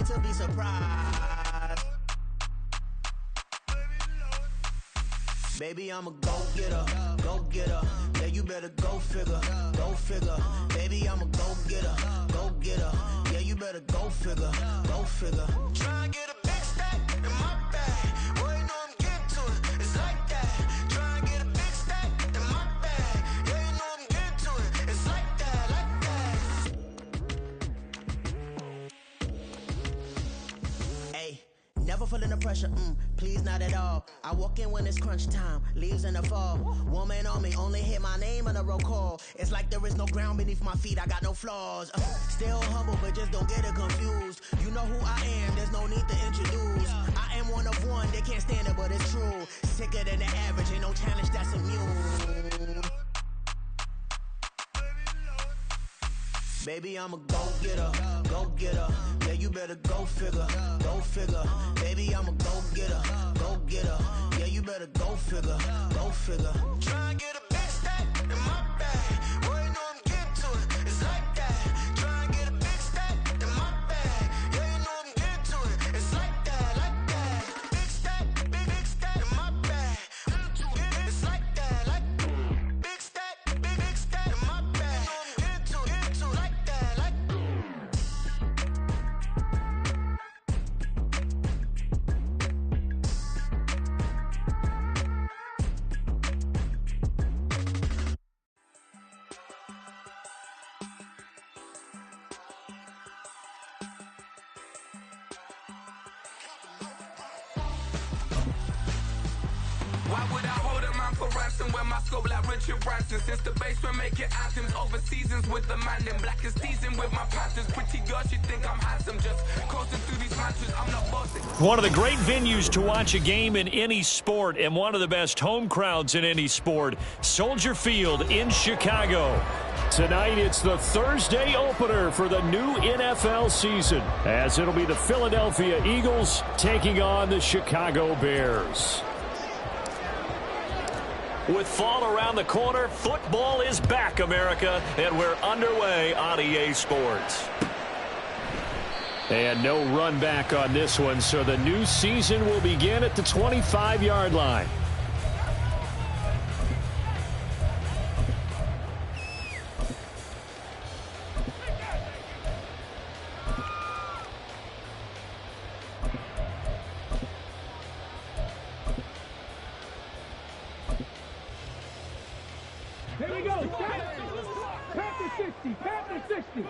to be surprised. Baby, I'm a go-getter, go-getter. Yeah, you better go figure, go figure. Baby, I'm a go-getter, go-getter. Yeah, you better go figure, go figure. Try and get a big stack in my bag. Boy, you know I'm getting to it. It's like that. Try and get a big stack in my bag. Yeah, you know I'm getting to it. It's like that, like that. Hey, never feeling the pressure, please not at all. I walk in when it's crunch time, leaves in the fall. Woman on me, only hit my name on a roll call. It's like there is no ground beneath my feet, I got no flaws. Still humble, but just don't get it confused. You know who I am, there's no need to introduce. I am one of one, they can't stand it, but it's true. Sicker than the average, ain't no challenge that's immune. Baby, I'm a go-getter, go-getter. Yeah, you better go figure, go figure. Baby, I'm a go-getter, go-getter. Yeah, you better go figure, go figure. Try and get a big stack in my bag. Boy, you know I'm getting to it. It's like that. Try and get a big stack in my bag. Yeah, you know I'm getting to it. It's like that, like that. Big stack, big stack in my bag. It's like that, like big stack in my bag. You know I'm getting to it, like that, like. Why would I hold a man for ransom when my scope like Richard Branson? Since the basement making anthems over seasons with the man in black is teasing with my panthers. Pretty girl, she think I'm handsome. Just coasting through these matches, I'm not bossing. One of the great venues to watch a game in any sport and one of the best home crowds in any sport, Soldier Field in Chicago. Tonight, it's the Thursday opener for the new NFL season, as it'll be the Philadelphia Eagles taking on the Chicago Bears. With fall around the corner, football is back, America, and we're underway on EA Sports. And no run back on this one, so the new season will begin at the 25-yard line. Here we go. Panther 60. Panther 60.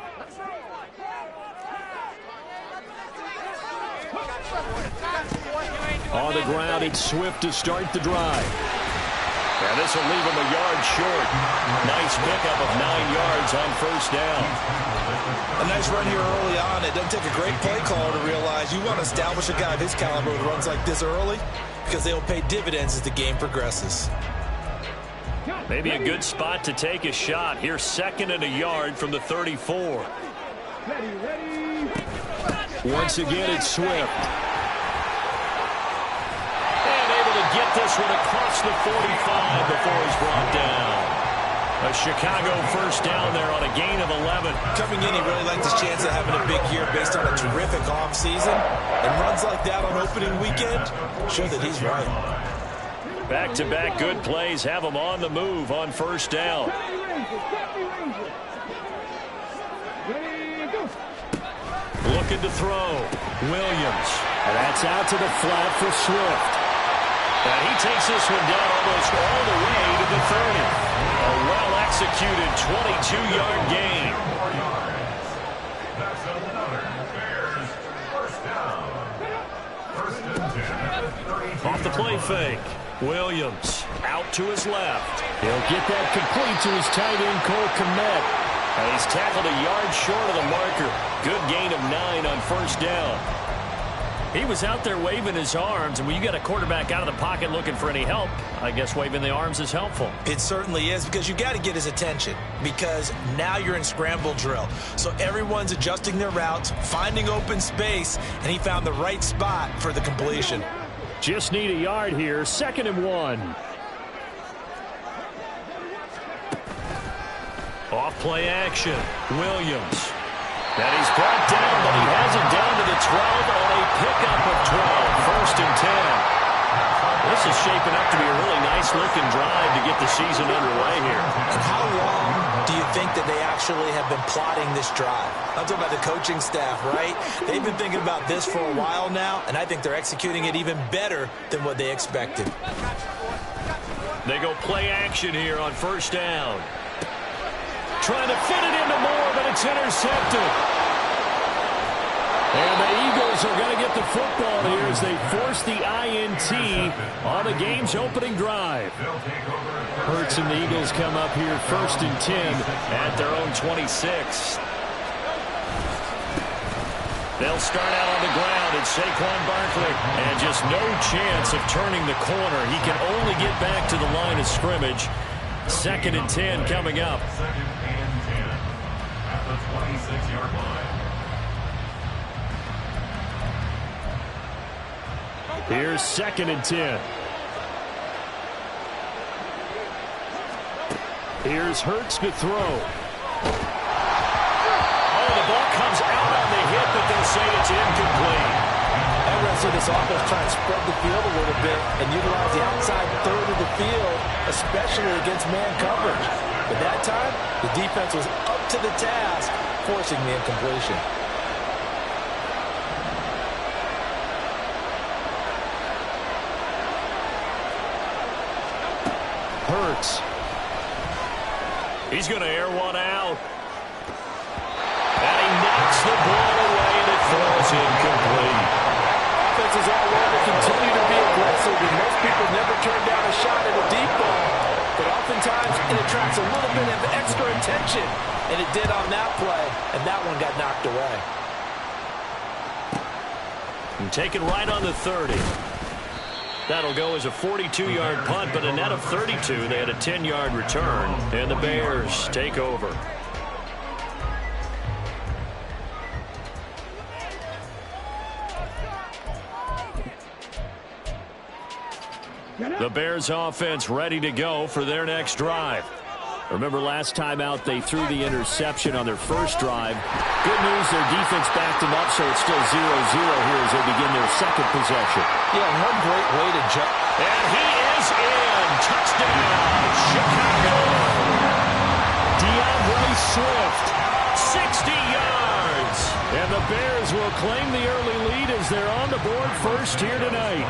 On the ground, it's Swift to start the drive. And this will leave him a yard short. Nice pickup of 9 yards on first down. A nice run here early on. It doesn't take a great play caller to realize you want to establish a guy of his caliber who runs like this early, because they will pay dividends as the game progresses. Maybe a good spot to take a shot. Here's 2nd and a yard from the 34. Ready. Once again, it's Swift. And able to get this one across the 45 before he's brought down. A Chicago first down there on a gain of 11. Coming in, he really liked his chance of having a big year based on a terrific offseason. And runs like that on opening weekend show that he's right. Back-to-back good plays have him on the move on first down. Looking to throw. Williams. And that's out to the flat for Swift. And he takes this one down almost all the way to the 30. A well-executed 22-yard gain. That's another Bears first down. First and 10. Off the play fake. Williams out to his left. He'll get that complete to his tight end, Cole Kmet. And he's tackled a yard short of the marker. Good gain of 9 on first down. He was out there waving his arms, and when you got a quarterback out of the pocket looking for any help, I guess waving the arms is helpful. It certainly is, because you got to get his attention, because now you're in scramble drill. So everyone's adjusting their routes, finding open space, and he found the right spot for the completion. Just need a yard here, 2nd and 1. Off play action, Williams. And he's brought down, but he has it down to the 12. slick-and drive to get the season underway here. And how long do you think that they actually have been plotting this drive? I'm talking about the coaching staff, right? They've been thinking about this for a while now, and I think they're executing it even better than what they expected. They go play action here on first down. Trying to fit it into Moore, but it's intercepted. And the Eagles are going to get the football here as they force the INT on the game's opening drive. Hurts and the Eagles come up here 1st and 10 at their own 26. They'll start out on the ground at Saquon Barkley. And just no chance of turning the corner. He can only get back to the line of scrimmage. 2nd and 10 coming up. 2nd and 10 at the 26-yard line. Here's 2nd and 10. Here's Hurts to throw. Oh, the ball comes out on the hit, but they'll say it's incomplete. I'm going to see this offense try and spread the field a little bit and utilize the outside third of the field, especially against man coverage. But that time, the defense was up to the task, forcing the incompletion. Hurts. He's going to air one out. And he knocks the ball away, and it falls incomplete. Offenses all over continue to be aggressive, and most people never turn down a shot at a deep ball. But oftentimes, it attracts a little bit of extra attention, and it did on that play, and that one got knocked away. And taken right on the 30. That'll go as a 42-yard punt, but a net of 32. They had a 10-yard return, and the Bears take over. The Bears offense ready to go for their next drive. Remember last time out they threw the interception on their first drive. Good news, their defense backed them up, so it's still 0-0 here as they begin their second possession. Yeah, one great way to jump. And he is in. Touchdown, Chicago. DeAndre Swift, 60 yards. And the Bears will claim the early lead as they're on the board first here tonight.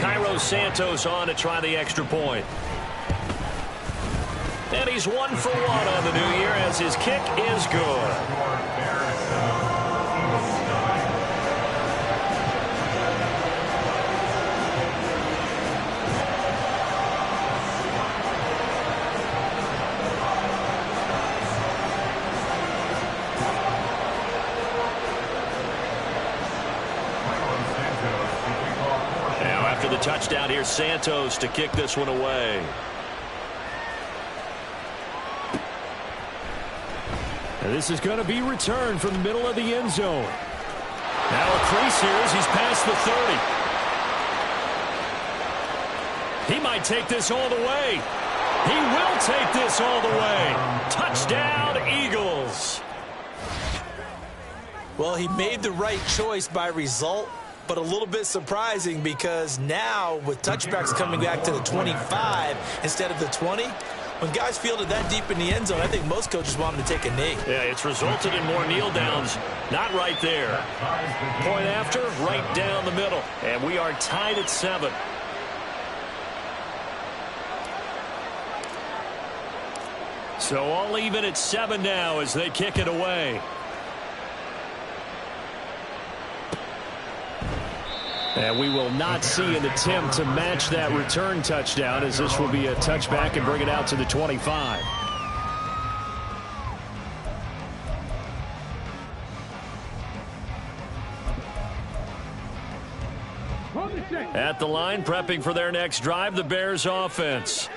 Cairo Santos on to try the extra point. And he's 1 for 1 on the new year as his kick is good. Now after the touchdown, here's Santos to kick this one away. And this is going to be returned from the middle of the end zone. Now a crease here as he's past the 30. He might take this all the way. He will take this all the way. Touchdown, Eagles. Well, he made the right choice by result, but a little bit surprising because now with touchbacks coming back to the 25 instead of the 20, when guys fielded that deep in the end zone, I think most coaches want them to take a knee. Yeah, it's resulted in more kneel downs. Not right there. Point after, right down the middle. And we are tied at 7. So all even at 7 now as they kick it away. And we will not see an attempt to match that return touchdown as this will be a touchback and bring it out to the 25. At the line, prepping for their next drive, the Bears offense.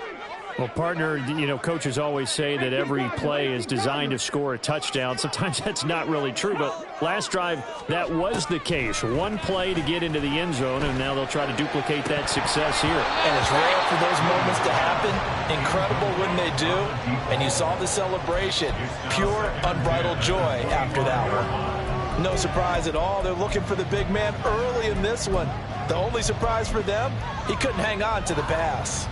Well, partner, you know, coaches always say that every play is designed to score a touchdown. Sometimes that's not really true, but last drive, that was the case. One play to get into the end zone, and now they'll try to duplicate that success here. And it's rare for those moments to happen. Incredible when they do. And you saw the celebration. Pure, unbridled joy after that one. No surprise at all. They're looking for the big man early in this one. The only surprise for them, he couldn't hang on to the pass.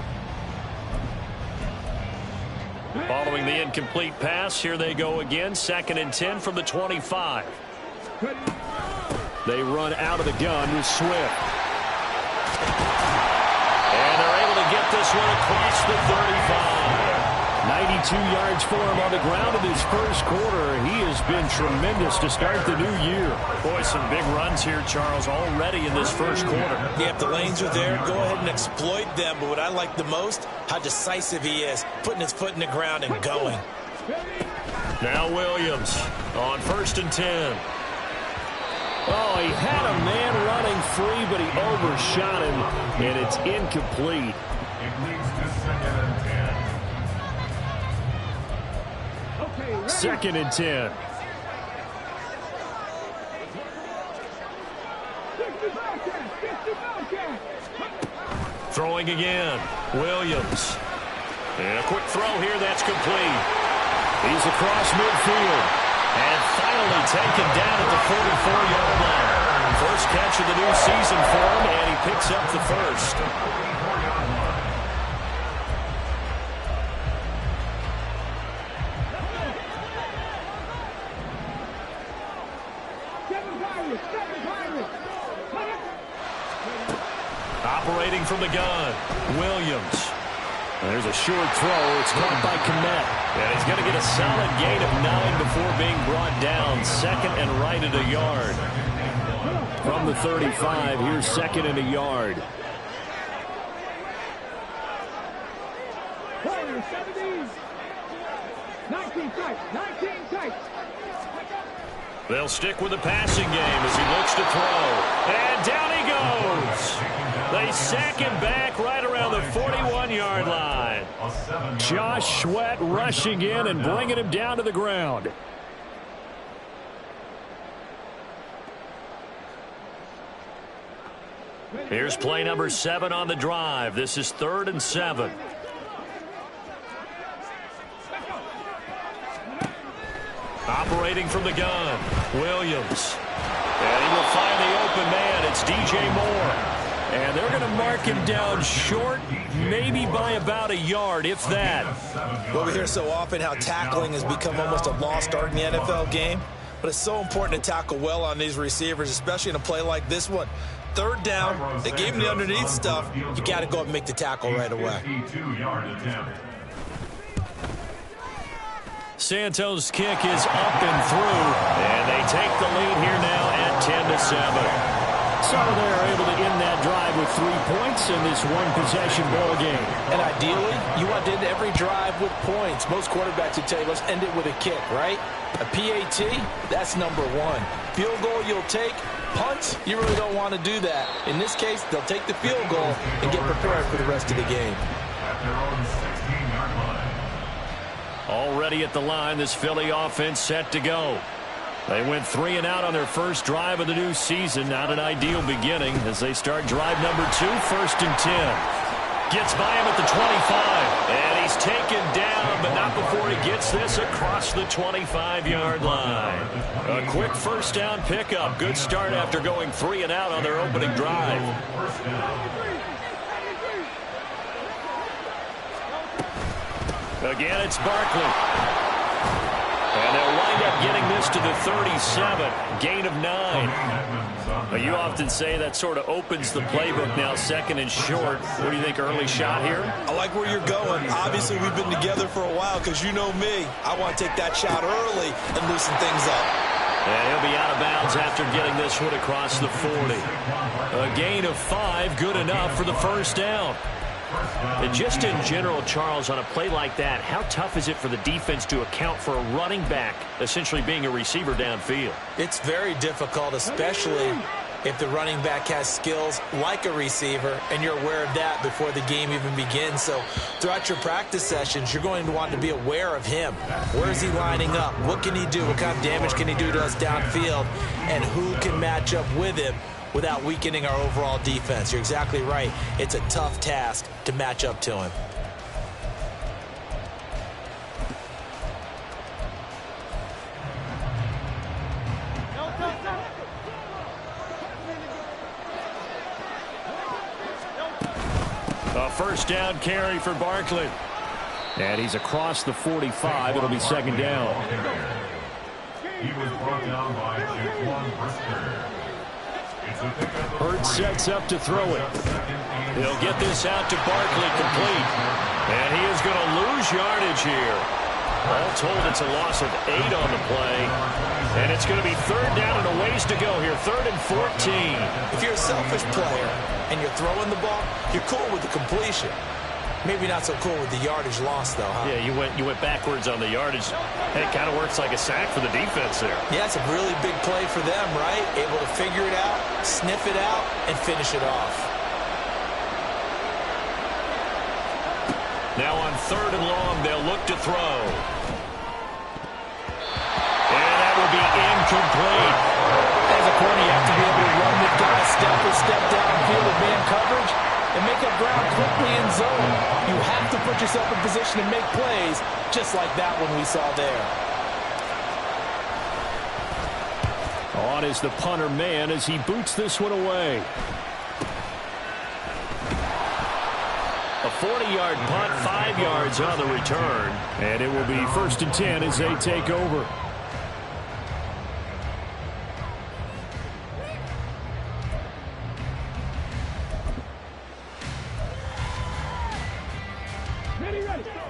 Following the incomplete pass, here they go again. 2nd and 10 from the 25. They run out of the gun with Swift. And they're able to get this one across the 35. 92 yards for him on the ground in his first quarter. He has been tremendous to start the new year. Boy, some big runs here, Charles, already in this first quarter. Yeah, if the lanes are there, go ahead and exploit them. But what I like the most, how decisive he is, putting his foot in the ground and going. Now Williams on 1st and 10. Oh, he had a man running free, but he overshot him, and it's incomplete. It leads to 2nd and 10. 2nd and 10. Throwing again. Williams. And a quick throw here. That's complete. He's across midfield. And finally taken down at the 44-yard line. First catch of the new season for him, and he picks up the first. Operating from the gun, Williams. There's a short throw. It's caught by Komet. And he's going to get a solid gain of 9 before being brought down. 2nd and right at a yard. From the 35, here's 2nd and a yard. Corner 17. 19 tight. 19 tight. They'll stick with the passing game as he looks to throw. And down he goes. They sack him back right around the 41-yard line. Josh Sweat rushing in and bringing him down to the ground. Here's play number 7 on the drive. This is 3rd and 7. Operating from the gun, Williams. And he will find the open man. It's DJ Moore. And they're going to mark him down short, maybe by about a yard, if that. Well, we hear so often how tackling has become almost a lost art in the NFL game. But it's so important to tackle well on these receivers, especially in a play like this one. 3rd down, they gave him the underneath stuff. You got to go up and make the tackle right away. 52-yard attempt. Santos' kick is up and through, and they take the lead here now at 10-7. So they're able to end that drive with 3 points in this one-possession ball game. And ideally, you want to end every drive with points. Most quarterbacks would tell you, let's end it with a kick, right? A PAT, that's number 1. Field goal you'll take. Punts, you really don't want to do that. In this case, they'll take the field goal and get prepared for the rest of the game. At their own 16-yard line. Already at the line, this Philly offense set to go. They went 3 and out on their first drive of the new season. Not an ideal beginning as they start drive number 2, 1st and 10. Gets by him at the 25. And he's taken down, but not before he gets this across the 25-yard line. A quick first down pickup. Good start after going 3 and out on their opening drive. Again, it's Barkley. And they'll wind up getting this to the 37. Gain of 9. You often say that sort of opens the playbook now, 2nd and short. What do you think, early shot here? I like where you're going. Obviously, we've been together for a while because you know me. I want to take that shot early and loosen things up. And he'll be out of bounds after getting this one across the 40. A gain of 5, good enough for the first down. And just in general, Charles, on a play like that, how tough is it for the defense to account for a running back essentially being a receiver downfield? It's very difficult, especially if the running back has skills like a receiver, and you're aware of that before the game even begins. So throughout your practice sessions, you're going to want to be aware of him. Where is he lining up? What can he do? What kind of damage can he do to us downfield? And who can match up with him without weakening our overall defense? You're exactly right. It's a tough task to match up to him. A first down carry for Barkley. And he's across the 45. It'll be second down. He was brought down by Jaquan Brisker. Hurts sets up to throw it. He'll get this out to Barkley, complete. And he is going to lose yardage here. All told, it's a loss of 8 on the play. And it's going to be third down and a ways to go here. 3rd and 14. If you're a selfish player and you're throwing the ball, you're cool with the completion. Maybe not so cool with the yardage loss, though, huh? Yeah, you went backwards on the yardage. It kind of works like a sack for the defense there. Yeah, it's a really big play for them, right? Able to figure it out, sniff it out, and finish it off. Now on 3rd and long, they'll look to throw. And that will be incomplete. As a corner, you have to be able to run with guys step for step downfield with man coverage and make up ground quickly in zone. You have to put yourself in position to make plays, just like that one we saw there. On is the punter man as he boots this one away. A 40-yard punt, 5 yards on the return. And it will be 1st and 10 as they take over.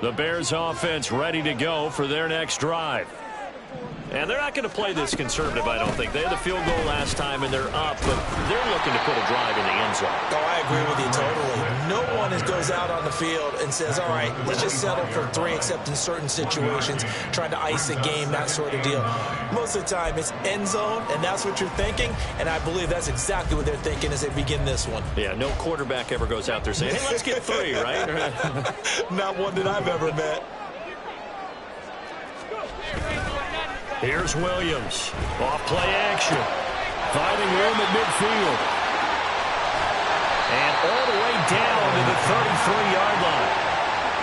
The Bears offense ready to go for their next drive. And they're not going to play this conservative, I don't think. They had the field goal last time, and they're up, but they're looking to put a drive in the end zone. Oh, I agree with you totally. No one goes out on the field and says, all right, let's just settle for 3, except in certain situations, trying to ice a game, that sort of deal. Most of the time, it's end zone, and that's what you're thinking, and I believe that's exactly what they're thinking as they begin this one. Yeah, no quarterback ever goes out there saying, hey, let's get 3, right? Not one that I've ever met. Here's Williams. Off play action. Finding room at midfield. And all the way down to the 33-yard line.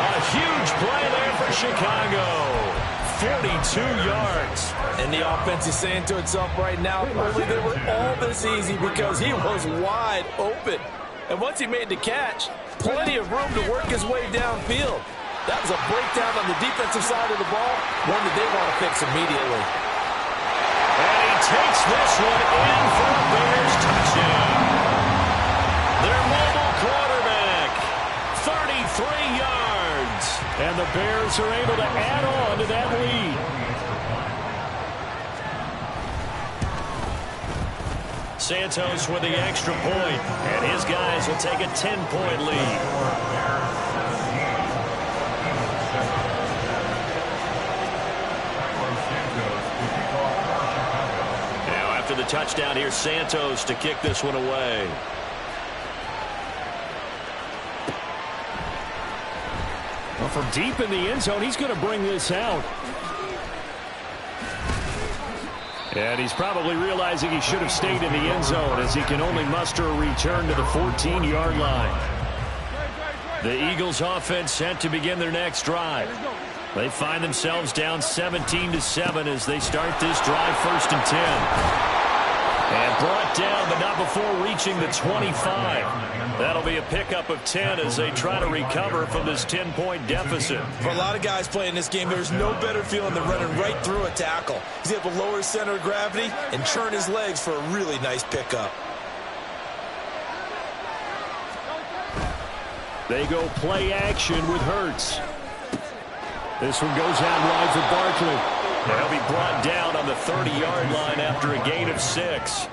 A huge play there for Chicago. 42 yards. And the offense is saying to itself right now, only they were all this easy because he was wide open. And once he made the catch, plenty of room to work his way downfield. That was a breakdown on the defensive side of the ball, one that they want to fix immediately. And he takes this one in for a Bears touchdown. Their mobile quarterback, 33 yards. And the Bears are able to add on to that lead. Santos with the extra point, and his guys will take a 10-point lead. The touchdown here, Santos to kick this one away. Well, from deep in the end zone, he's going to bring this out. And he's probably realizing he should have stayed in the end zone as he can only muster a return to the 14-yard line. The Eagles offense set to begin their next drive. They find themselves down 17-7 as they start this drive, 1st and 10. And brought down, but not before reaching the 25. That'll be a pickup of 10 as they try to recover from this 10-point deficit. For a lot of guys playing this game, there's no better feeling than running right through a tackle. He's able to lower his center of gravity and churn his legs for a really nice pickup. They go play action with Hurts. This one goes out wide for Barkley. They'll be brought down on the 30-yard line after a gain of 6.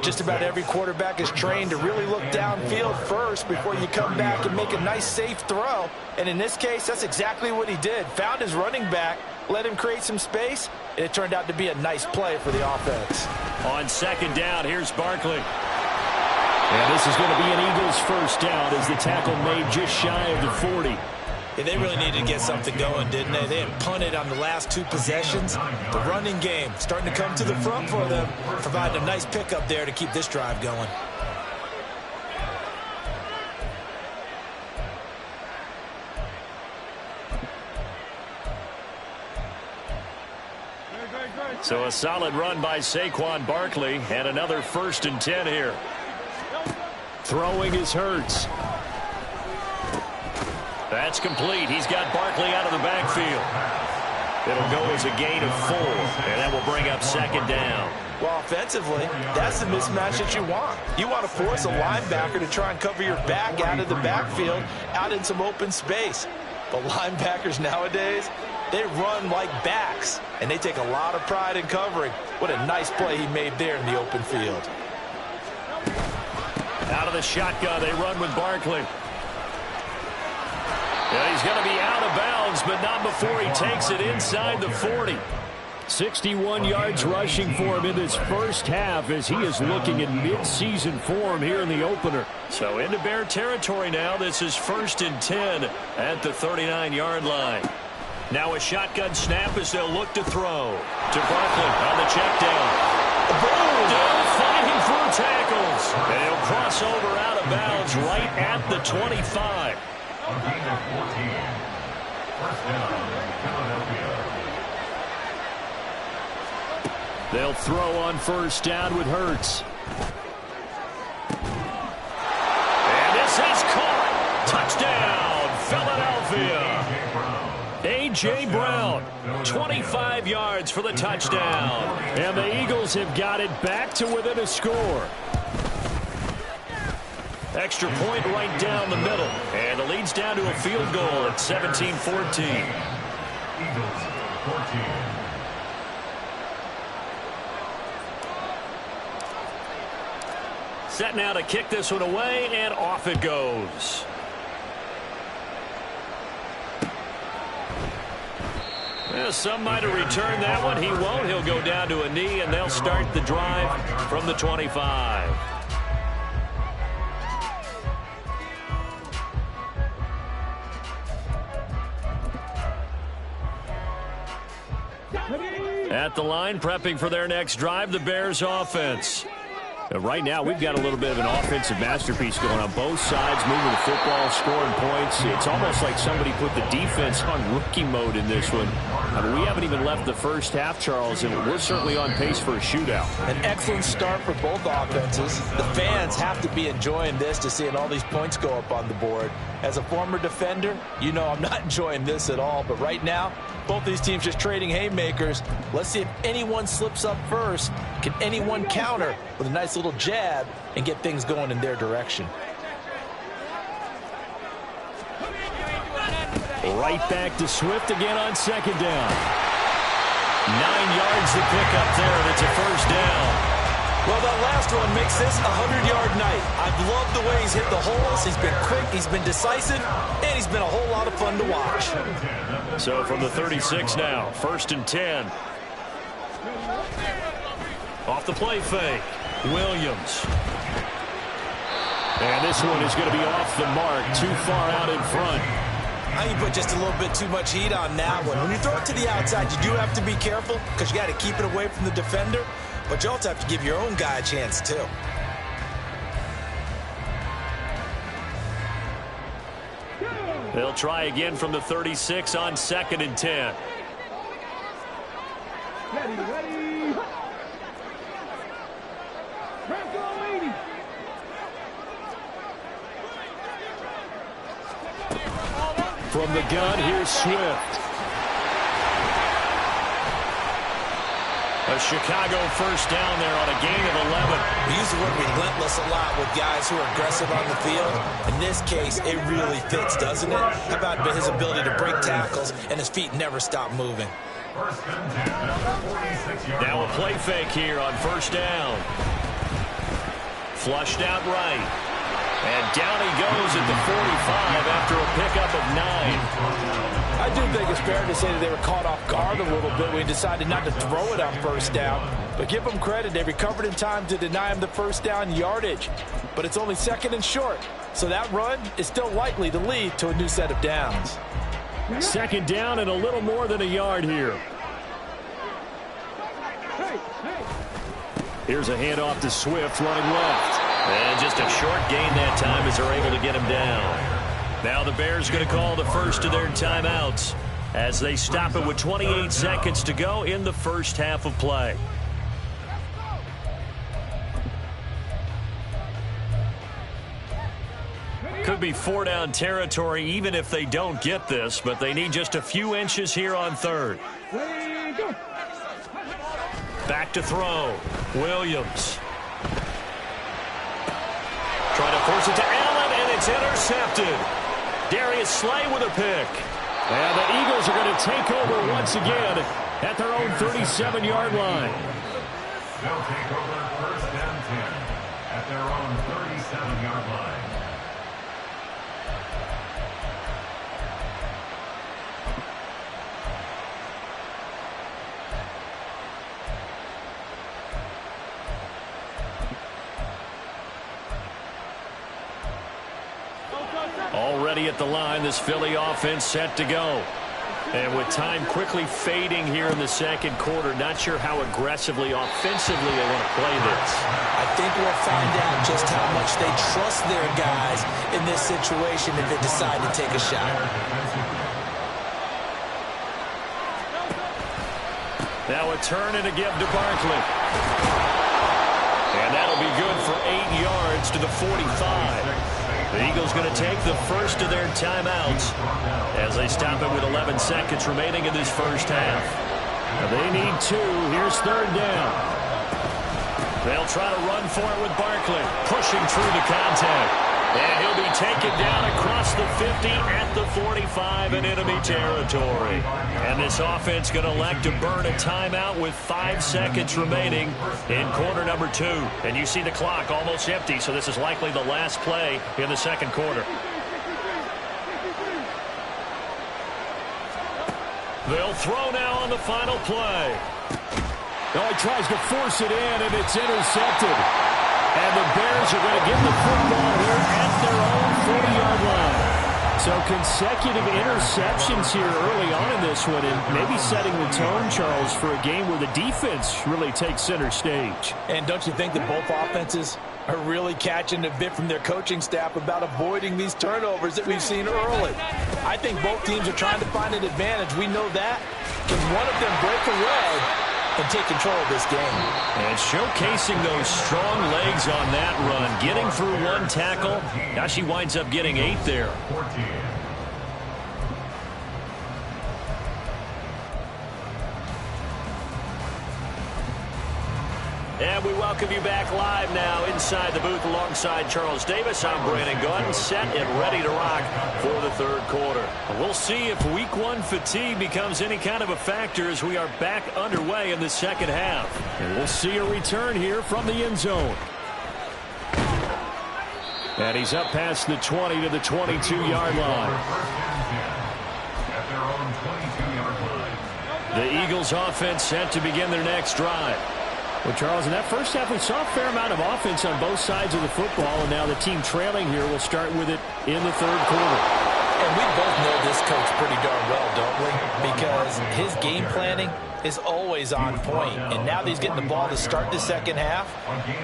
Just about every quarterback is trained to really look downfield first before you come back and make a nice, safe throw. And in this case, that's exactly what he did. Found his running back, let him create some space, and it turned out to be a nice play for the offense. On 2nd down, here's Barkley. And this is going to be an Eagles 1st down as the tackle made just shy of the 40. Yeah, they really needed to get something going, didn't they? They had punted on the last 2 possessions. The running game starting to come to the front for them, providing a nice pickup there to keep this drive going. So a solid run by Saquon Barkley and another 1st and 10 here. Throwing is Hurts. That's complete. He's got Barkley out of the backfield. It'll go as a gain of 4, and that will bring up second down. Well, offensively, that's the mismatch that you want. You want to force a linebacker to try and cover your back out of the backfield, out in some open space. But linebackers nowadays, they run like backs, and they take a lot of pride in covering. What a nice play he made there in the open field. Out of the shotgun, they run with Barkley. Yeah, he's going to be out of bounds, but not before he takes it inside the 40. 61 yards rushing for him in this first half as he is looking in mid-season form here in the opener. So into Bear territory now. This is 1st and 10 at the 39-yard line. Now a shotgun snap as they'll look to throw. To Barkley on the check down. Still fighting for tackles. And he'll cross over out of bounds right at the 25. A gain of 14. First down, Philadelphia. They'll throw on first down with Hurts. And this is caught. Touchdown, Philadelphia. A.J. Brown, 25 yards for the touchdown. And the Eagles have got it back to within a score. Extra point right down the middle. And it leads down to a field goal at 17-14. Eagles, 14. Set now to kick this one away, and off it goes. Well, some might have returned that one. He won't. He'll go down to a knee, and they'll start the drive from the 25. At the line, prepping for their next drive, the Bears offense. Right now, we've got a little bit of an offensive masterpiece going on both sides, moving the football, scoring points. It's almost like somebody put the defense on rookie mode in this one. I mean, we haven't even left the first half, Charles, and we're certainly on pace for a shootout. An excellent start for both offenses. The fans have to be enjoying this to seeing all these points go up on the board. As a former defender, you know I'm not enjoying this at all, but right now, both these teams just trading haymakers. Let's see if anyone slips up first. Can anyone counter with a nice little jab and get things going in their direction? Right back to Swift again on second down. 9 yards to pick up there, and it's a first down. Well, that last one makes this a 100-yard night. I've loved the way he's hit the holes. He's been quick, he's been decisive, and he's been a whole lot of fun to watch. So from the 36 now, 1st and 10. Off the play fake, Williams. And this one is going to be off the mark, too far out in front. You put just a little bit too much heat on that one. When you throw it to the outside, you do have to be careful because you got to keep it away from the defender, but you also have to give your own guy a chance too. They'll try again from the 36 on 2nd and 10. Ready. From the gun, here's Swift. A Chicago first down there on a gain of 11. We use the word relentless a lot with guys who are aggressive on the field. In this case, it really fits, doesn't it? How about his ability to break tackles and his feet never stop moving? Now a play fake here on first down. Flushed out right. And down he goes at the 45 after a pickup of 9. I do think it's fair to say that they were caught off guard a little bit when he decided not to throw it on first down. But give them credit, they recovered in time to deny him the first down yardage. But it's only 2nd and short, so that run is still likely to lead to a new set of downs. 2nd down and a little more than a yard here. Here's a handoff to Swift running left. And just a short gain that time as they're able to get him down. Now the Bears going to call the first of their timeouts as they stop it with 28 seconds to go in the first half of play. Could be 4-down territory even if they don't get this, but they need just a few inches here on third. Back to throw. Williams. Trying to force it to Allen, and it's intercepted. Darius Slay with a pick. And the Eagles are going to take over once again at their own 37-yard line. They'll take over first and 10 at their own 37-yard line. Already at the line, this Philly offense set to go. And with time quickly fading here in the second quarter, not sure how aggressively, offensively they want to play this. I think we'll find out just how much they trust their guys in this situation if they decide to take a shot. Now a turn and a give to Barkley. And that'll be good for 8 yards to the 45. The Eagles going to take the first of their timeouts as they stop it with 11 seconds remaining in this first half. Now they need 2. Here's third down. They'll try to run for it with Barkley, pushing through the contact. And he'll be taken down across the 50 at the 45 in enemy territory. And this offense going to elect to burn a timeout with 5 seconds remaining in quarter number 2. And you see the clock almost empty, so this is likely the last play in the second quarter. They'll throw now on the final play. Oh, he tries to force it in, and it's intercepted. And the Bears are going to get the football here at their own 40-yard line. So consecutive interceptions here early on in this one, and maybe setting the tone, Charles, for a game where the defense really takes center stage. And don't you think that both offenses are really catching a bit from their coaching staff about avoiding these turnovers that we've seen early? I think both teams are trying to find an advantage. We know that. Can one of them break away and take control of this game? And showcasing those strong legs on that run, getting through one tackle. Now she winds up getting 8 there. 14. And we welcome you back live now inside the booth alongside Charles Davis. I'm Brandon Gunn, set and ready to rock for the third quarter. We'll see if week 1 fatigue becomes any kind of a factor as we are back underway in the second half. And we'll see a return here from the end zone. And he's up past the 20 to the 22-yard line. At their own 22-yard line. The Eagles offense set to begin their next drive. Well, Charles, in that first half, we saw a fair amount of offense on both sides of the football, and now the team trailing here will start with it in the third quarter. And we both know this coach pretty darn well, don't we? Because his game planning is always on point. And now that he's getting the ball to start the second half,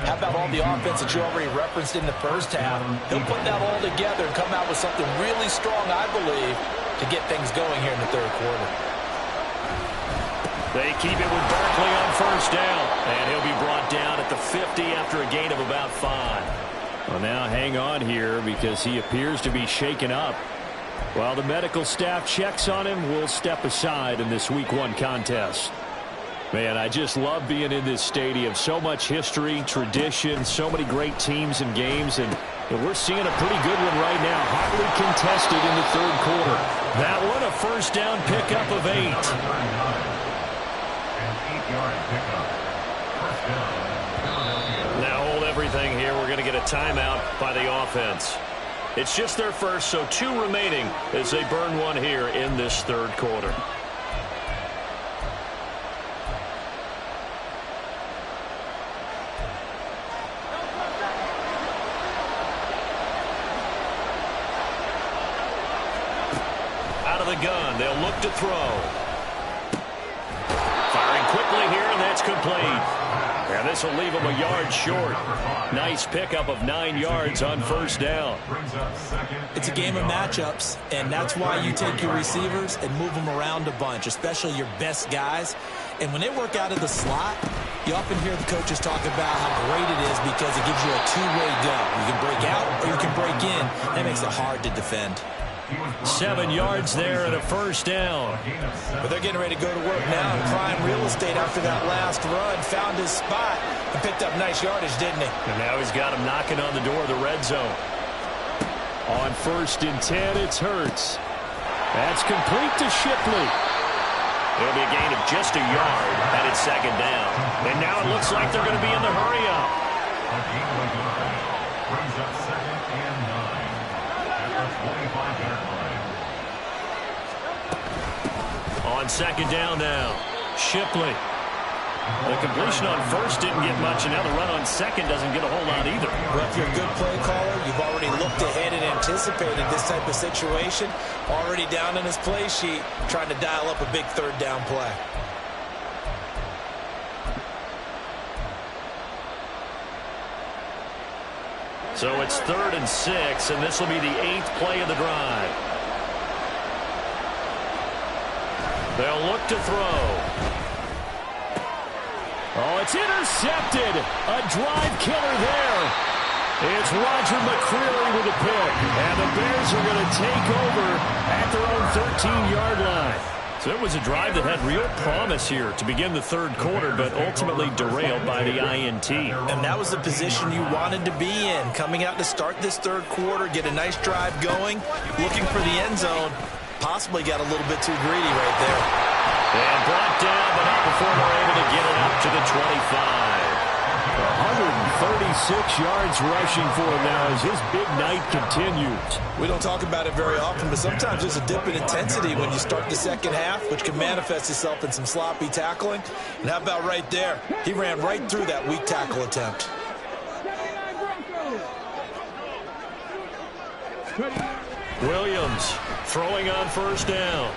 how about all the offense that you already referenced in the first half? He'll put that all together and come out with something really strong, I believe, to get things going here in the third quarter. They keep it with Barkley on first down, and he'll be brought down at the 50 after a gain of about 5. Well, now hang on here because he appears to be shaken up. While the medical staff checks on him, we'll step aside in this week 1 contest. Man, I just love being in this stadium. So much history, tradition, so many great teams and games, and we're seeing a pretty good one right now, hotly contested in the third quarter. That one, a first down pickup of 8. Now hold everything here. We're going to get a timeout by the offense. It's just their first, so 2 remaining as they burn one here in this third quarter. Out of the gun, they'll look to throw. Firing quickly here, and that's complete. And this will leave them a yard short. Nice pickup of 9 yards on first down. It's a game of matchups, and that's why you take your receivers and move them around a bunch, especially your best guys. And when they work out of the slot, You often hear the coaches talk about how great it is because it gives you a two-way go. You can break out or you can break in. That makes it hard to defend. 7 yards there and a first down. But they're getting ready to go to work now in prime real estate after that last run. Found his spot and picked up nice yardage, didn't he? And now he's got him knocking on the door of the red zone. On 1st and 10, it's Hurts. That's complete to Shipley. It'll be a gain of just a yard, and it's 2nd down. And now it looks like they're going to be in the hurry-up. Brings up 2nd and 9 at the 25-yard line. On 2nd down now, Shipley. The completion on 1st didn't get much, and now the run on 2nd doesn't get a whole lot either. Well, if you're a good play caller, you've already looked ahead and anticipated this type of situation. Already down in his play sheet, trying to dial up a big 3rd down play. So it's 3rd and 6, and this will be the 8th play of the drive. They'll look to throw. Oh, it's intercepted. A drive killer there. It's Roger McCreary with a pick. And the Bears are going to take over at their own 13-yard line. So it was a drive that had real promise here to begin the 3rd quarter, but ultimately derailed by the INT. And that was the position you wanted to be in. Coming out to start this 3rd quarter, get a nice drive going, looking for the end zone. Possibly got a little bit too greedy right there. And brought down, but not before they're able to get it up to the 25. 136 yards rushing for him now as his big night continues. We don't talk about it very often, but sometimes there's a dip in intensity when you start the 2nd half, which can manifest itself in some sloppy tackling. And how about right there? He ran right through that weak tackle attempt. Williams throwing on 1st down.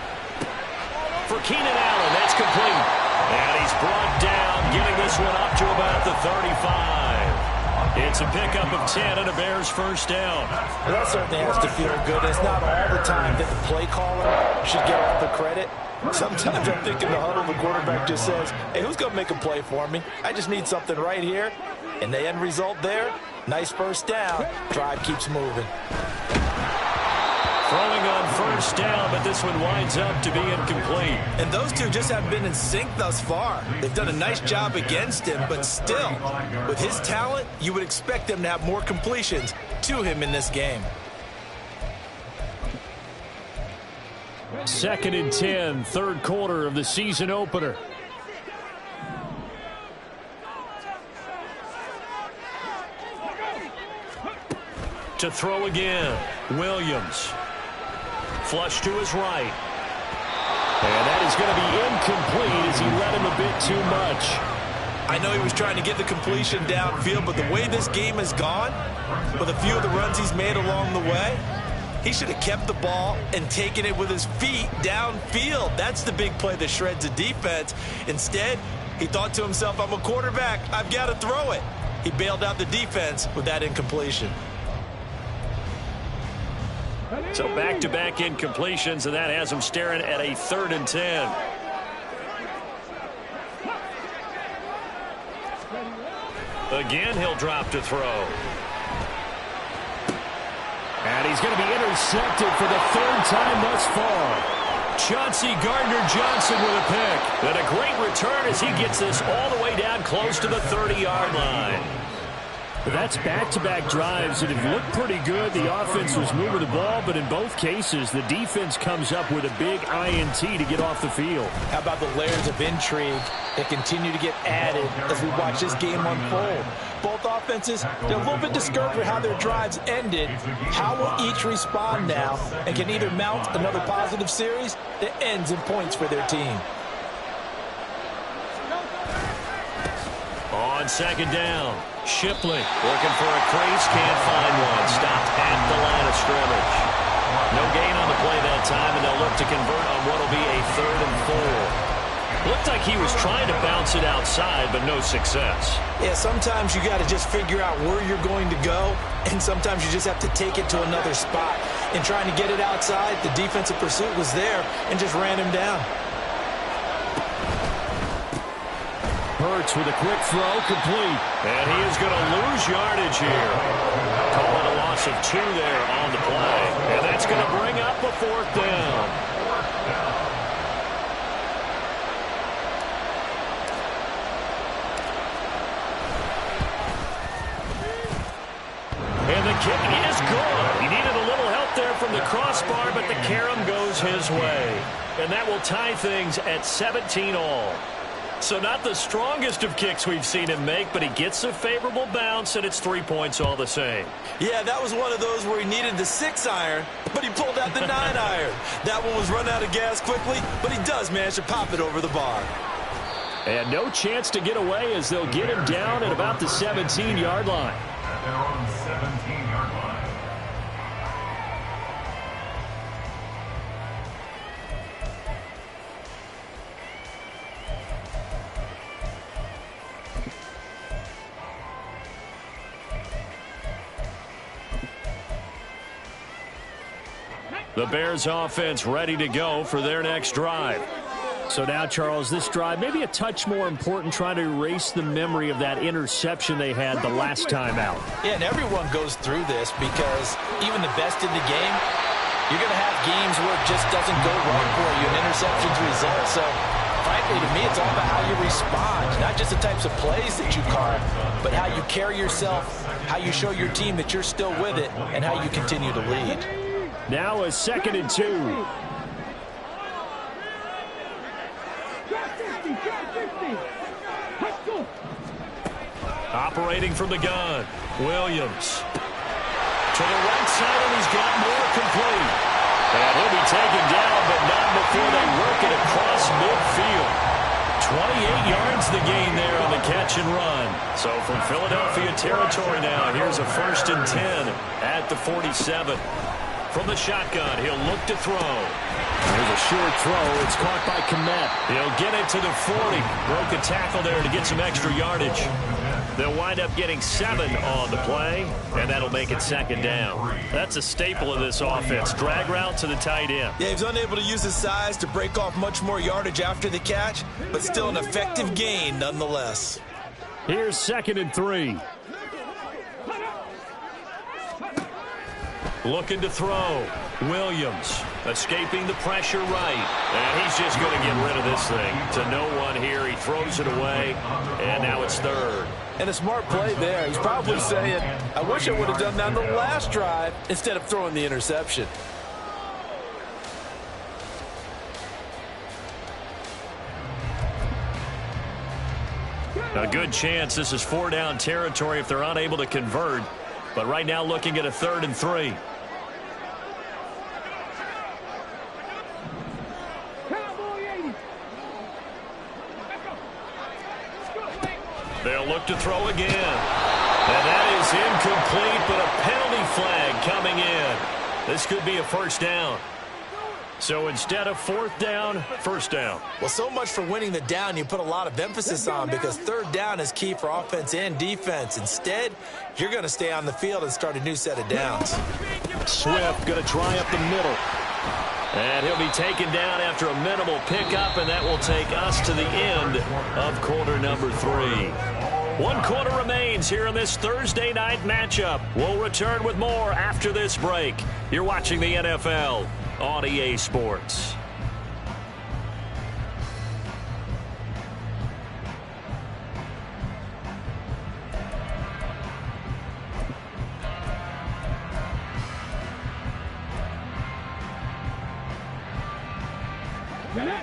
For Keenan Allen, that's complete. And he's brought down, getting this one up to about the 35. It's a pickup of 10 and a Bears 1st down. Well, that certainly has to feel good. It's not all the time that the play caller should get all the credit. Sometimes I'm thinking the huddle, the quarterback just says, hey, who's going to make a play for me? I just need something right here. And the end result there, nice 1st down. Drive keeps moving. Throwing on 1st down, but this one winds up to be incomplete. And those two just haven't been in sync thus far. They've done a nice job against him, but still, with his talent, you would expect them to have more completions to him in this game. 2nd and 10, 3rd quarter of the season opener. To throw again, Williams. Flush to his right. And that is going to be incomplete as he let him a bit too much. I know he was trying to get the completion downfield, but the way this game has gone, with a few of the runs he's made along the way, he should have kept the ball and taken it with his feet downfield. That's the big play that shreds a defense. Instead, he thought to himself, I'm a quarterback, I've got to throw it. He bailed out the defense with that incompletion. So back-to-back incompletions, and that has him staring at a 3rd and 10. Again, he'll drop to throw. And he's going to be intercepted for the 3rd time thus far. Chauncey Gardner-Johnson with a pick. And a great return as he gets this all the way down close to the 30-yard line. That's back-to-back drives that have looked pretty good. The offense was moving the ball, but in both cases, the defense comes up with a big INT to get off the field. How about the layers of intrigue that continue to get added as we watch this game unfold? Both offenses, they're a little bit discouraged with how their drives ended. How will each respond now and can either mount another positive series that ends in points for their team? On 2nd down, Shipley looking for a crease, can't find one. Stopped at the line of scrimmage. No gain on the play that time, and they'll look to convert on what will be a 3rd and 4. Looked like he was trying to bounce it outside, but no success. Yeah, sometimes you got to just figure out where you're going to go, and sometimes you just have to take it to another spot. In trying to get it outside, the defensive pursuit was there and just ran him down. Hurts with a quick throw, complete. And he is going to lose yardage here. Call it a loss of 2 there on the play. And that's going to bring up a 4th down. And the kick is good. He needed a little help there from the crossbar, but the carom goes his way. And that will tie things at 17 all. So not the strongest of kicks we've seen him make, but he gets a favorable bounce, and it's 3 points all the same. Yeah, that was one of those where he needed the 6-iron, but he pulled out the 9-iron. That one was run out of gas quickly, but he does manage to pop it over the bar. And no chance to get away as they'll get him down at about the 17-yard line. At their own 17-yard line. The Bears offense ready to go for their next drive. So now, Charles, this drive maybe a touch more important, trying to erase the memory of that interception they had the last time out. Yeah, and everyone goes through this because even the best in the game, you're going to have games where it just doesn't go right for you, and interceptions result. So, frankly, to me, it's all about how you respond, not just the types of plays that you call, but how you carry yourself, how you show your team that you're still with it, and how you continue to lead. Now a 2nd and 2. Operating from the gun, Williams. To the right side, and he's got more complete. And he'll be taken down, but not before they work it across midfield. 28 yards the gain there on the catch and run. So from Philadelphia territory now, here's a 1st and 10 at the 47. From the shotgun, he'll look to throw. There's a short throw. It's caught by Komet. He'll get it to the 40. Broke a tackle there to get some extra yardage. They'll wind up getting 7 on the play, and that'll make it 2nd down. That's a staple of this offense. Drag route to the tight end. Yeah, he's unable to use his size to break off much more yardage after the catch, but still an effective gain nonetheless. Here's 2nd and 3. Looking to throw. Williams escaping the pressure right. And he's just going to get rid of this thing. To no one here. He throws it away. And now it's 3rd. And a smart play there. He's probably saying, I wish I would have done that on the last drive instead of throwing the interception. A good chance this is 4-down territory if they're unable to convert. But right now looking at a 3rd and 3. They'll look to throw again. And that is incomplete, but a penalty flag coming in. This could be a 1st down. So instead of 4th down, 1st down. Well, so much for winning the down you put a lot of emphasis on, because 3rd down is key for offense and defense. Instead, you're going to stay on the field and start a new set of downs. Swift going to try up the middle. And he'll be taken down after a minimal pickup, and that will take us to the end of quarter number 3. 1 quarter remains here in this Thursday night matchup. We'll return with more after this break. You're watching the NFL on EA Sports.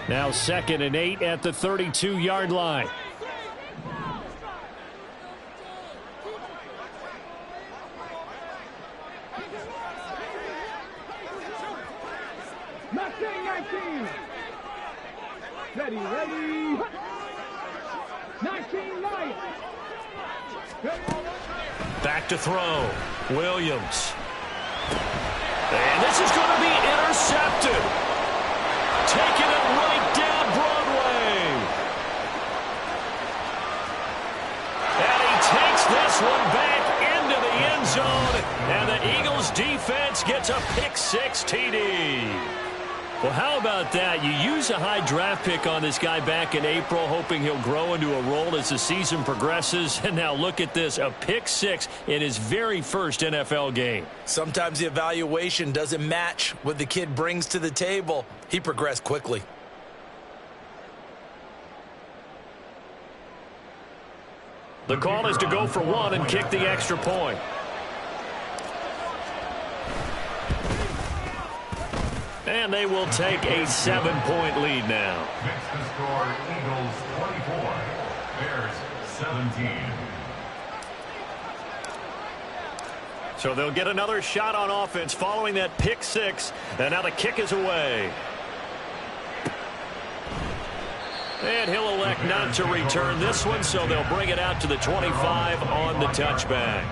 Now 2nd and 8 at the 32-yard line. Ready. 19 light. Back to throw. Williams. And this is going to be intercepted. Taking it right down Broadway. And he takes this one back into the end zone. And the Eagles defense gets a pick 6 TD. Well, how about that? You use a high draft pick on this guy back in April, hoping he'll grow into a role as the season progresses. And now look at this, a pick 6 in his very first NFL game. Sometimes the evaluation doesn't match what the kid brings to the table. He progressed quickly. The call is to go for 1 and kick the extra point. And they will take a 7-point lead now. Next to score, Eagles 24, Bears 17. So they'll get another shot on offense following that pick 6. And now the kick is away. And he'll elect not to return this one, so they'll bring it out to the 25 on the touchback.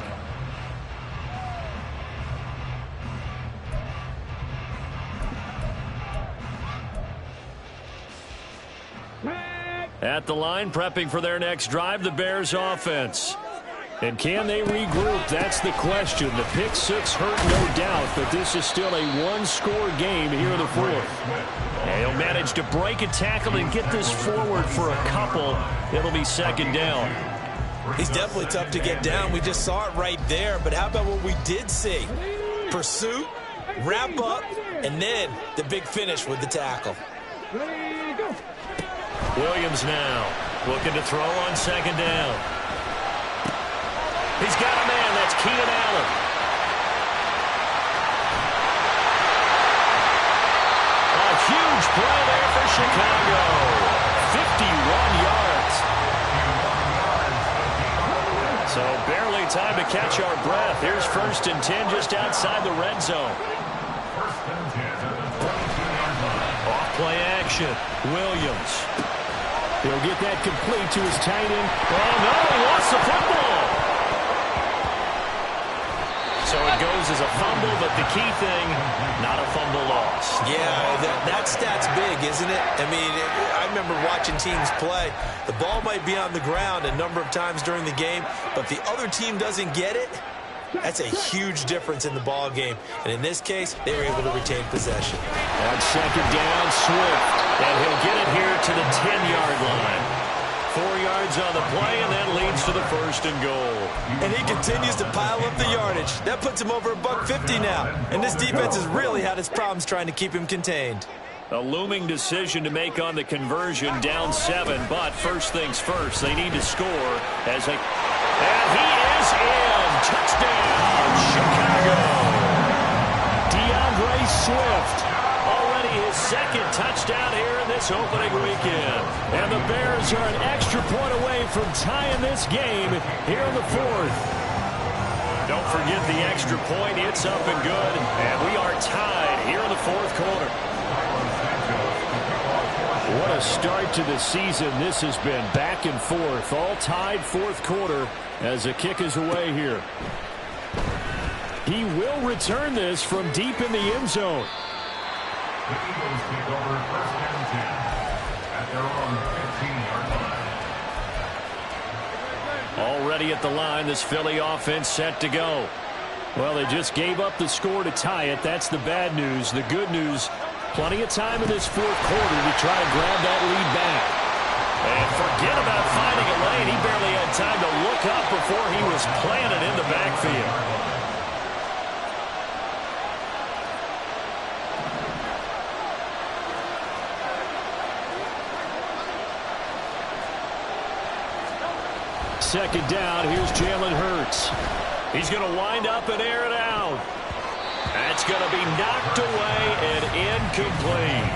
At the line, prepping for their next drive, the Bears offense. And can they regroup? That's the question. The pick 6 hurt, no doubt, but this is still a one-score game here in the fourth. And he'll manage to break a tackle and get this forward for a couple. It'll be second down. He's definitely tough to get down. We just saw it right there, but how about what we did see? Pursuit, wrap up, and then the big finish with the tackle. Williams now looking to throw on second down. He's got a man. That's Keenan Allen. A huge play there for Chicago. 51 yards. So barely time to catch our breath. Here's 1st and 10 just outside the red zone. 1st and 10 at the 22-yard line. Off play action. Williams. He'll get that complete to his tight end. Oh, no, he lost the football. So it goes as a fumble, but the key thing, not a fumble loss. Yeah, that stat's big, isn't it? I mean, I remember watching teams play. The ball might be on the ground a number of times during the game, but if the other team doesn't get it, that's a huge difference in the ball game. And in this case, they were able to retain possession. On second down, Swift. And he'll get it here to the 10-yard line. 4 yards on the play, and that leads to the 1st and goal. And he continues to pile up the yardage. That puts him over $150 now. And this defense has really had its problems trying to keep him contained. A looming decision to make on the conversion, down 7. But first things first, they need to score as they... And he is in. Touchdown, Chicago. DeAndre Swift. Already his 2nd touchdown here in this opening weekend. And the Bears are an extra point away from tying this game here in the 4th. Don't forget the extra point. It's up and good. And we are tied here in the 4th quarter. What a start to the season this has been. Back and forth. All tied 4th quarter as the kick is away here. He will return this from deep in the end zone. The Eagles take over 1st and 10 at their own 15-yard line. Already at the line, this Philly offense set to go. Well, they just gave up the score to tie it. That's the bad news. The good news, plenty of time in this 4th quarter to try to grab that lead back. And forget about finding a lane. He barely had time to look up before he was planted in the backfield. Second down, here's Jalen Hurts. He's going to wind up and air it out. That's going to be knocked away and incomplete.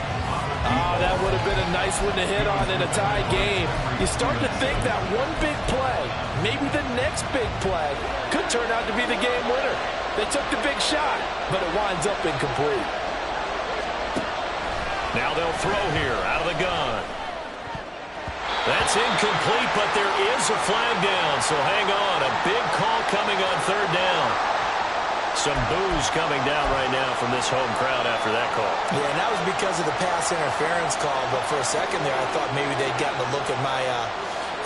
Oh, that would have been a nice one to hit on in a tie game. You start to think that one big play, maybe the next big play, could turn out to be the game winner. They took the big shot, but it winds up incomplete. Now they'll throw here out of the gun. That's incomplete, but there is a flag down, so hang on. A big call coming on 3rd down. Some boos coming down right now from this home crowd after that call. Yeah, and that was because of the pass interference call, but for a second there, I thought maybe they'd gotten a look at my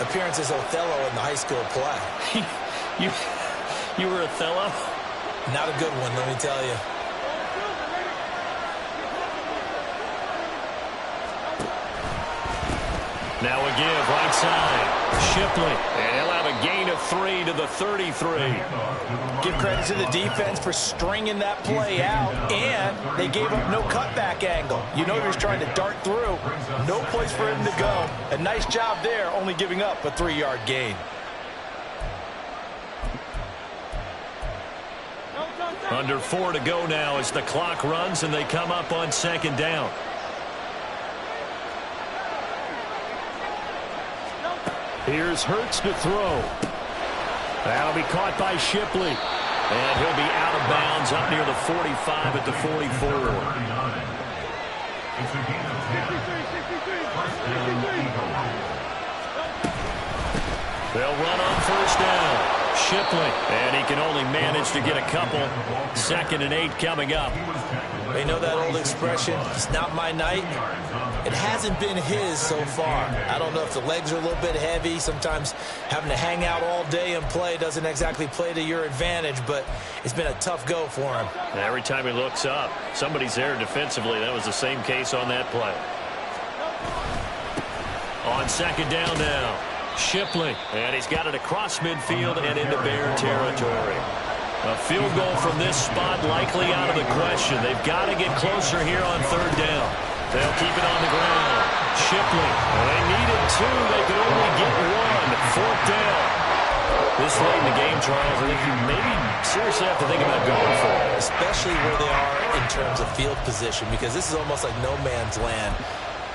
appearance as Othello in the high school play. You were Othello? Not a good one, let me tell you. Now a give right side. Shipley. And he'll have a gain of 3 to the 33. Give credit to the defense for stringing that play out, and they gave up no cutback angle. You know he was trying to dart through. No place for him to go. A nice job there, only giving up a 3-yard gain. Under 4 to go now as the clock runs and they come up on second down. Here's Hurts to throw. That'll be caught by Shipley. And he'll be out of bounds up near the 45 at the 44. It's a gain of 10. They'll run on first down. Shipley. And he can only manage to get a couple. 2nd and 8 coming up. You know that old expression, it's not my night? It hasn't been his so far. I don't know if the legs are a little bit heavy. Sometimes having to hang out all day and play doesn't exactly play to your advantage, but it's been a tough go for him. And every time he looks up, somebody's there defensively. That was the same case on that play. On second down now, Shipley. And he's got it across midfield and into Bear territory. A field goal from this spot likely out of the question. They've got to get closer here on third down. They'll keep it on the ground. Shipley. Well, they needed 2. They could only get 1. 4th down. This late in the game, Charles, I think you maybe seriously have to think about going for it. Especially where they are in terms of field position, because this is almost like no man's land.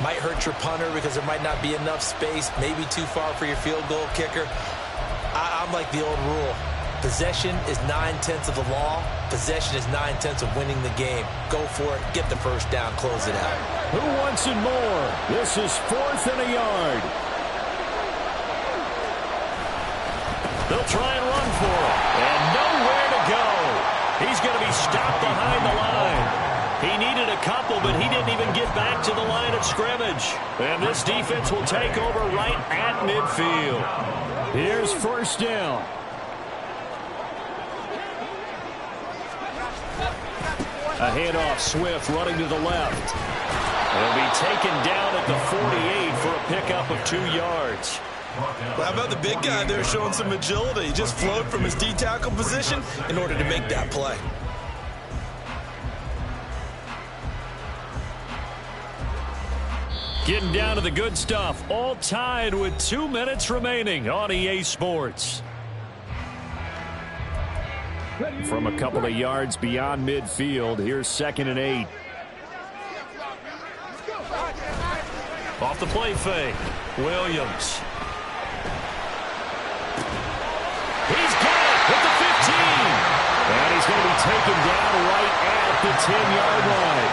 Might hurt your punter because there might not be enough space, maybe too far for your field goal kicker. I'm like the old rule. Possession is 9/10 of the law. Possession is 9/10 of winning the game. Go for it. Get the first down. Close it out. Who wants it more? This is 4th and a yard. They'll try and run for it. And nowhere to go. He's going to be stopped behind the line. He needed a couple, but he didn't even get back to the line of scrimmage. And this defense will take over right at midfield. Here's first down. A handoff, Swift running to the left. He'll be taken down at the 48 for a pickup of 2 yards. Well, how about the big guy there showing some agility? He just flowed from his D-tackle position in order to make that play. Getting down to the good stuff. All tied with 2 minutes remaining on EA Sports. From a couple of yards beyond midfield, here's 2nd and 8. Off the play fake, Williams. He's got it at the 15. And he's going to be taken down right at the 10-yard line.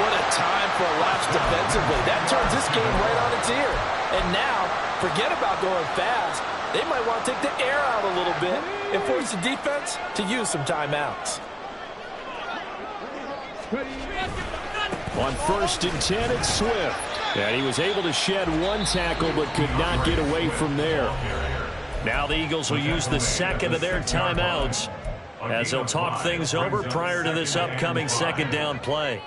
What a time for a lapse defensively. That turns this game right on its ear. And now, forget about going fast. They might want to take the air out a little bit and force the defense to use some timeouts. On 1st and 10, it's Swift. And he was able to shed 1 tackle but could not get away from there. Now the Eagles will use the 2nd of their timeouts as they'll talk things over prior to this upcoming 2nd down play.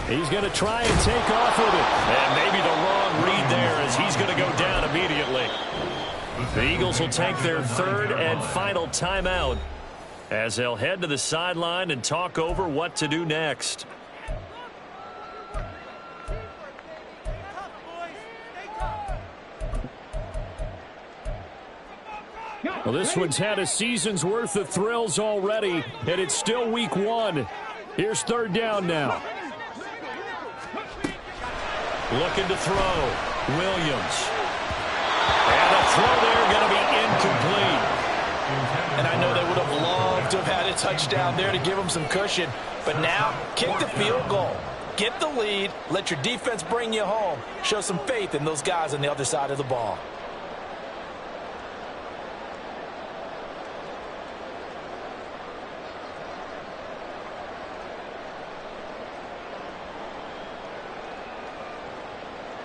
He's going to try and take off with it. And maybe the wrong read there as he's going to go down immediately. The Eagles will take their 3rd and final timeout as they'll head to the sideline and talk over what to do next. Well, this one's had a season's worth of thrills already, and it's still week 1. Here's 3rd down now. Looking to throw. Williams. And a throw there going to be incomplete. And I know they would have loved to have had a touchdown there to give them some cushion. But now, kick the field goal. Get the lead. Let your defense bring you home. Show some faith in those guys on the other side of the ball.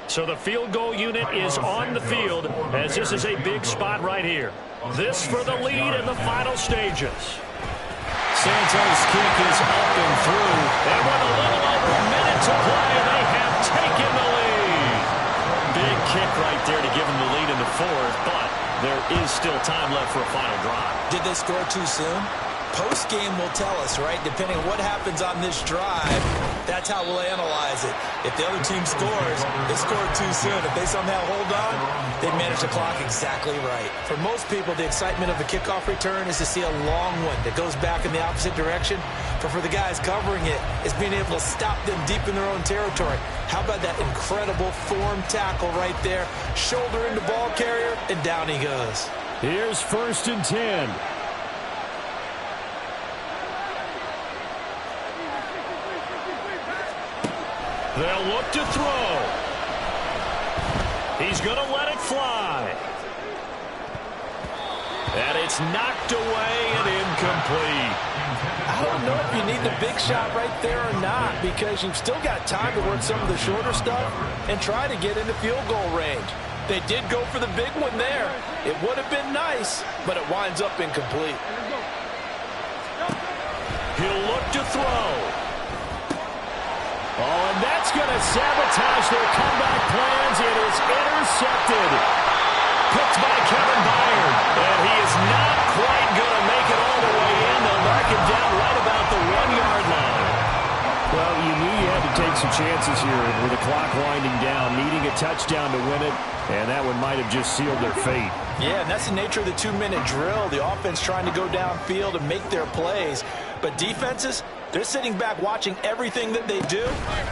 So the field goal unit is on the field as this is a big spot right here. This for the lead in the final stages. Santos' kick is up and through. And with a little over a minute to play, they have taken the lead. Big kick right there to give them the lead in the fourth, but there is still time left for a final drive. Did they score too soon? Post-game will tell us, right? Depending on what happens on this drive, that's how we'll analyze it. If the other team scores, they scored too soon. If they somehow hold on, they manage the clock exactly right. For most people, the excitement of the kickoff return is to see a long one that goes back in the opposite direction. But for the guys covering it, it's being able to stop them deep in their own territory. How about that incredible form tackle right there? Shoulder into ball carrier, and down he goes. Here's 1st and 10. They'll look to throw. He's going to let it fly. And it's knocked away and incomplete. I don't know if you need the big shot right there or not, because you've still got time to work some of the shorter stuff and try to get into field goal range. They did go for the big one there. It would have been nice, but it winds up incomplete. He'll look to throw. Oh, and that's going to sabotage their comeback plans. It is intercepted. Picked by Kevin Byard. And he is not quite going to make it all the way in. They'll mark him down right about the 1-yard line. Well, you knew you had to take some chances here with the clock winding down, needing a touchdown to win it, and that one might have just sealed their fate. Yeah, and that's the nature of the 2-minute drill. The offense trying to go downfield and make their plays. But defenses, they're sitting back watching everything that they do,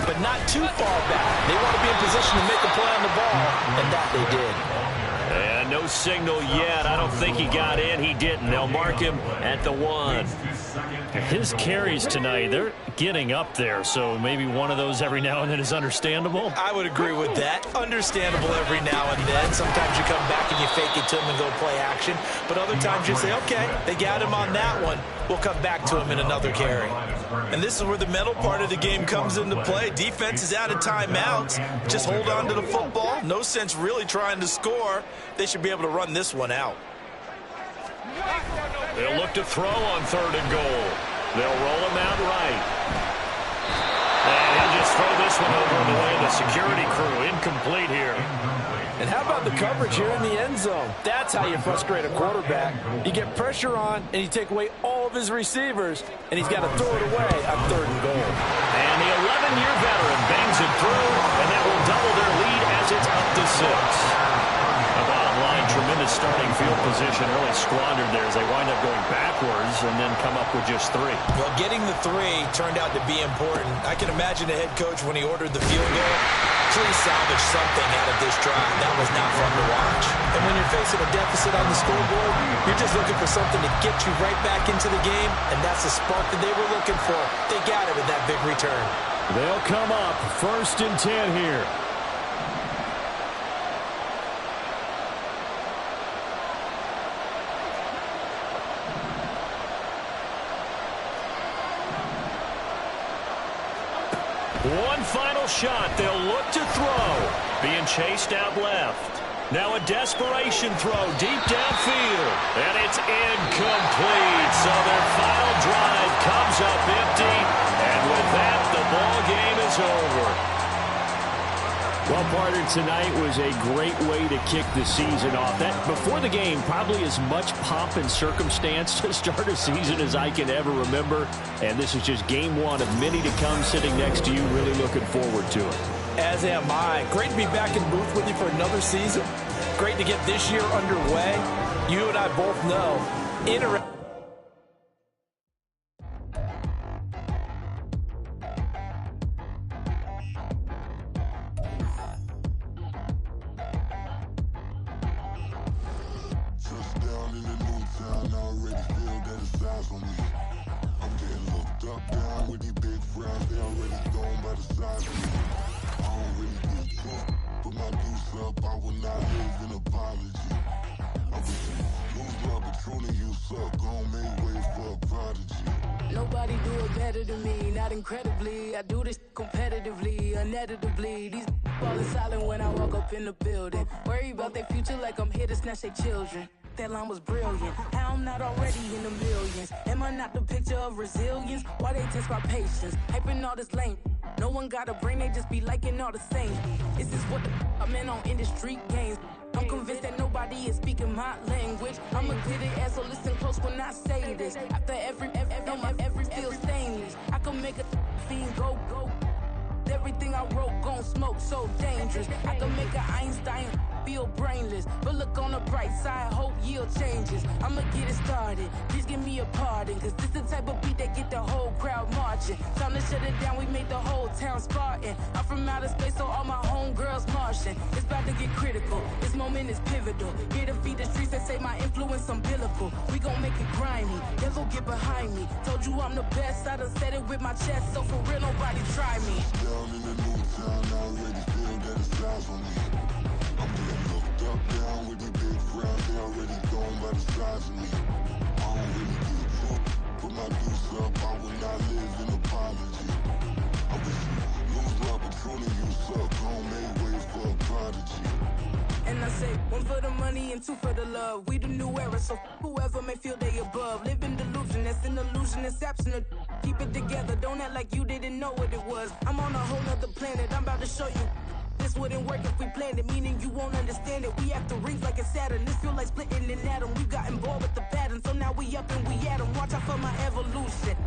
but not too far back. They want to be in position to make a play on the ball, and that they did. And no signal yet. I don't think he got in. He didn't. They'll mark him at the 1. His carries tonight, they're getting up there, so maybe one of those every now and then is understandable. I would agree with that. Understandable every now and then. Sometimes you come back and you fake it to him and go play action, but other times you say, okay, they got him on that one. We'll come back to him in another carry. And this is where the mental part of the game comes into play. Defense is out of timeouts. Just hold on to the football. No sense really trying to score. They should be able to run this one out. They'll look to throw on 3rd and goal. They'll roll him out right. And he'll just throw this one over the way of the security crew. Incomplete here. And how about the coverage here in the end zone? That's how you frustrate a quarterback. You get pressure on, and you take away all of his receivers, and he's got to throw it away on 3rd and goal. And the 11-year veteran bangs it through, and that will double their lead as it's up to 6. Bottom line, tremendous starting field position, really squandered there as they wind up going backwards and then come up with just 3. Well, getting the 3 turned out to be important. I can imagine the head coach when he ordered the field goal. Please salvage something out of this drive. That was not fun to watch. And when you're facing a deficit on the scoreboard, you're just looking for something to get you right back into the game, and that's the spark that they were looking for. They got it with that big return. They'll come up 1st and 10 here. One final shot. They'll look to throw. Being chased out left. Now a desperation throw deep downfield. And it's incomplete. So their final drive comes up empty. And with that, the ball game is over. Well, partner, tonight was a great way to kick the season off. That before the game, probably as much pomp and circumstance to start a season as I can ever remember. And this is just game 1 of many to come. Sitting next to you, really looking forward to it. As am I. Great to be back in booth with you for another season. Great to get this year underway. You and I both know. Nobody do it better than me, not incredibly. I do this competitively, uneditably. These falling silent when I walk up in the building. Worry about their future like I'm here to snatch their children. that line was brilliant. How I'm not already in the millions. Am I not the picture of resilience? Why they test my patience? Hyping all this lame. No one got a brain, they just be liking all the same. Is this what the I'm in on industry games? I'm convinced that nobody is speaking my language. I'm a good ass, so listen close when I say this. After every feel stainless. I can make a fiend go. Everything I wrote gon' smoke, so dangerous. I can make an Einstein feel brainless. But look on the bright side, hope yield changes. I'ma get it started, please give me a pardon. Cause this the type of beat that get the whole crowd marching. Time to shut it down, we made the whole town Spartan. I'm from outer space, so all my homegirls Martian. It's about to get critical, this moment is pivotal. Here to feed the streets that say my influence umbilical. We gon' make it grimy, devil get behind me. Told you I'm the best, I done said it with my chest. So for real, nobody try me. Down in the new town, I already feel that it's time for me. I'm being looked up, down with the big crowd. They already gone by the size of me. I don't really give a fuck. Put my deuce up, I will not live in apology. I wish you lose my opportunity, you suck. Home made way for a prodigy. And I say, one for the money and two for the love. We the new era, so whoever may feel they above. Live in delusion, that's an illusion, it's absent. Keep it together, don't act like you didn't know what it was. I'm on a whole nother planet, I'm about to show you. This wouldn't work if we planned it, meaning you won't understand it. We have to rings like a Saturn, this feel like splitting an atom. We got involved with the pattern, so now we up and we at 'em. Watch out for my evolution.